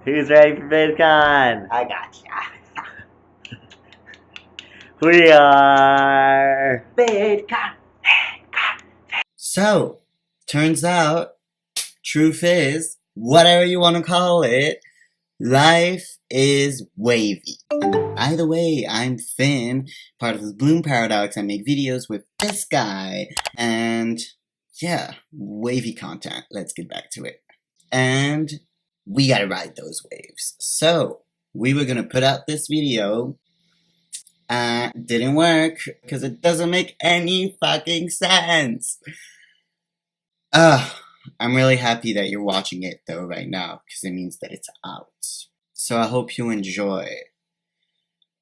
Who's ready for Vidcon? I gotcha. We are Vidcon. So, turns out, truth is, whatever you want to call it, life is wavy. And by the way, I'm Finn, part of the Bloom Paradox. I make videos with this guy, and yeah, wavy content. Let's get back to it. And we gotta ride those waves. So, we were gonna put out this video. Didn't work, because it doesn't make any fucking sense. I'm really happy that you're watching it though right now, because it means that it's out. So I hope you enjoy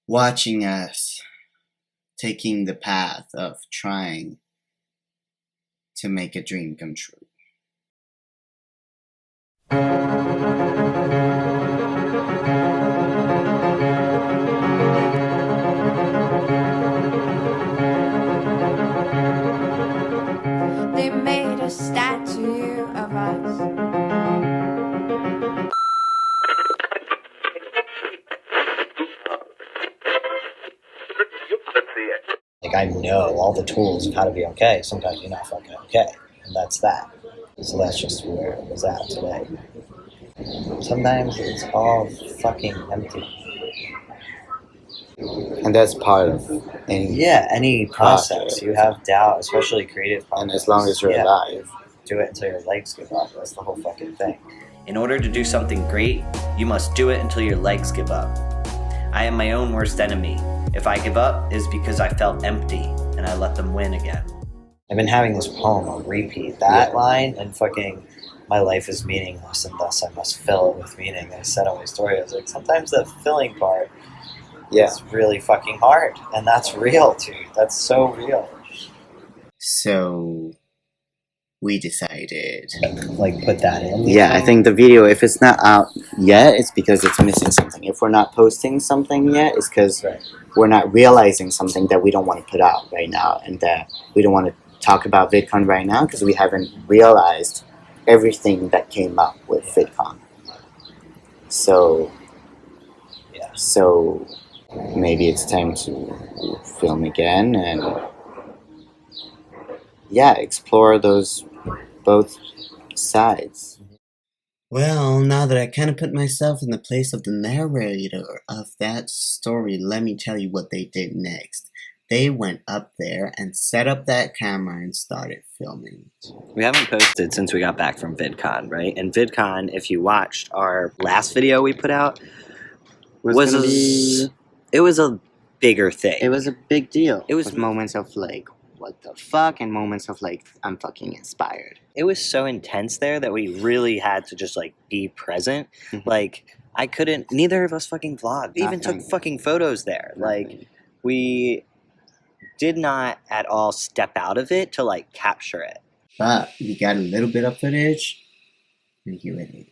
watching us taking the path of trying to make a dream come true. They made a statue of us. Like, I know all the tools of how to be okay. Sometimes you're not fucking okay. And that's that. So that's just where it was at today. Sometimes it's all fucking empty. And that's part of any process. You have doubt, especially creative process. And as long as you're alive. Do it until your legs give up. That's the whole fucking thing. In order to do something great, you must do it until your legs give up. I am my own worst enemy. If I give up, it is because I felt empty, and I let them win again. I've been having this poem on repeat. That line and fucking, my life is meaningless and thus I must fill it with meaning. I said on my story, I was like, sometimes the filling part is really fucking hard. And that's real, dude. That's so real. So we decided, like, put that in. Yeah, I think the video, if it's not out yet, it's because it's missing something. If we're not posting something yet, it's because we're not realizing something that we don't want to put out right now, and that we don't want to talk about VidCon right now because we haven't realized everything that came up with VidCon. So maybe it's time to film again and explore those both sides. Well, now that I kind of put myself in the place of the narrator of that story, let me tell you what they did next. They went up there and set up that camera and started filming. We haven't posted since we got back from VidCon, right? And VidCon, if you watched our last video we put out, it was a bigger thing. It was a big deal. It was with moments of like, what the fuck, and moments of like, I'm fucking inspired. It was so intense there that we really had to just like be present. Like, I couldn't, neither of us fucking vlogged. We even took fucking photos there. Like, we did not at all step out of it to like capture it. But we got a little bit of footage, and here it is.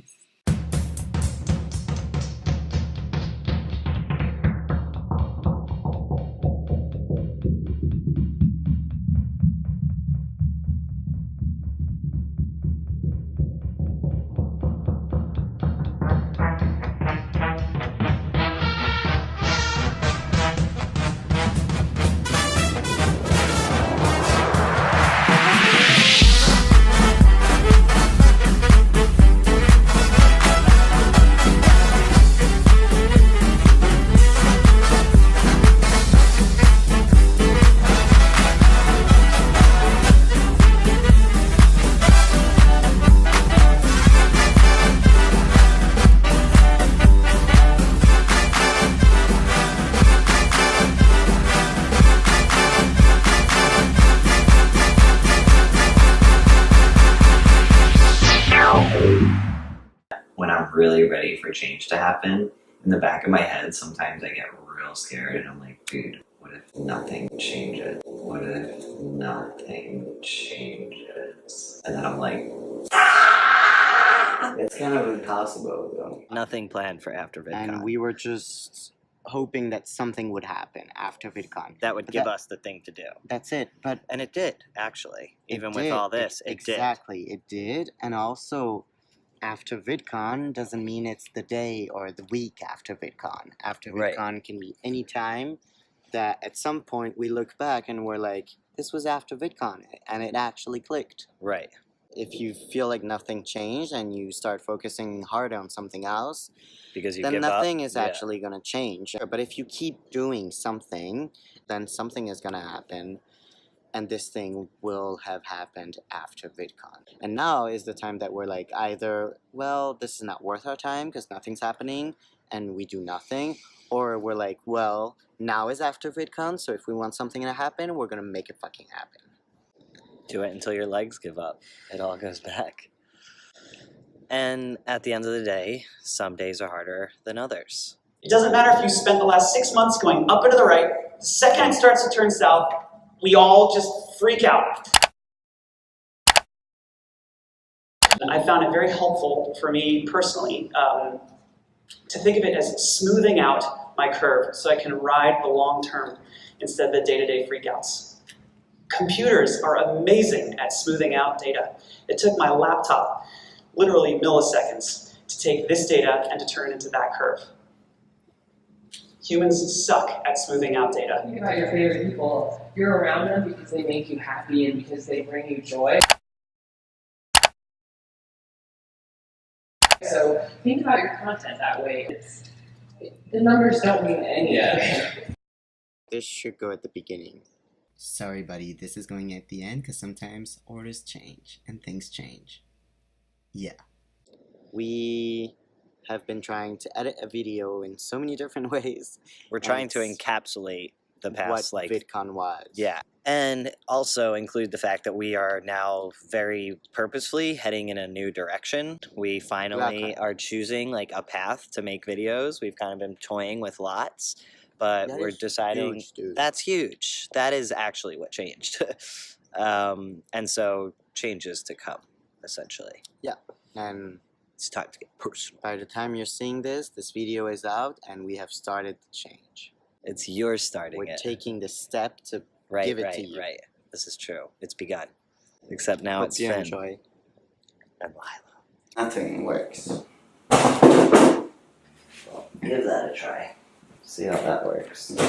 When I'm really ready for change to happen, in the back of my head, sometimes I get real scared and I'm like, dude, what if nothing changes? What if nothing changes? And then I'm like, It's kind of impossible though. nothing planned for after VidCon. And we were just hoping that something would happen after VidCon. That would give us the thing to do. That's it. And it did, actually. Even with did. all this, it did. Exactly, it did. And also, after VidCon doesn't mean it's the day or the week after VidCon. After Right. VidCon can be any time that at some point we look back and we're like, this was after VidCon, and it actually clicked. Right. If you feel like nothing changed and you start focusing hard on something else, Because you then give up. nothing is Yeah. actually going to change. But if you keep doing something, then something is going to happen, and this thing will have happened after VidCon. And now is the time that we're like, either, well, this is not worth our time because nothing's happening and we do nothing, or we're like, well, now is after VidCon, so if we want something to happen, we're going to make it fucking happen. Do it until your legs give up. It all goes back. And at the end of the day, some days are harder than others. It doesn't matter if you spent the last 6 months going up and to the right, the second it starts to turn south, we all just freak out. I found it very helpful for me personally to think of it as smoothing out my curve so I can ride the long term instead of the day-to-day freakouts. Computers are amazing at smoothing out data. It took my laptop literally milliseconds to take this data and to turn it into that curve. Humans suck at smoothing out data. Think about your favorite people. You're around them because they make you happy and because they bring you joy. So think about your content that way. The numbers don't mean anything. This should go at the beginning. Sorry, buddy, this is going at the end because sometimes orders change and things change. Yeah. We have been trying to edit a video in so many different ways. We're trying to It's encapsulate the past, what VidCon was. Yeah. And also include the fact that we are now very purposefully heading in a new direction. We finally are choosing like a path to make videos. We've kind of been toying with lots, but That we're is deciding huge, dude. that's huge. That is actually what changed. And so changes to come, essentially. And It's time to get personal. by the time you're seeing this, this video is out and we have started the change. It's your starting We're it. taking the step to Right, give it right, to you. right. This is true. It's begun. Except now What's it's your Finn enjoy? and Lila. Nothing works. Give that a try. See how that works. Living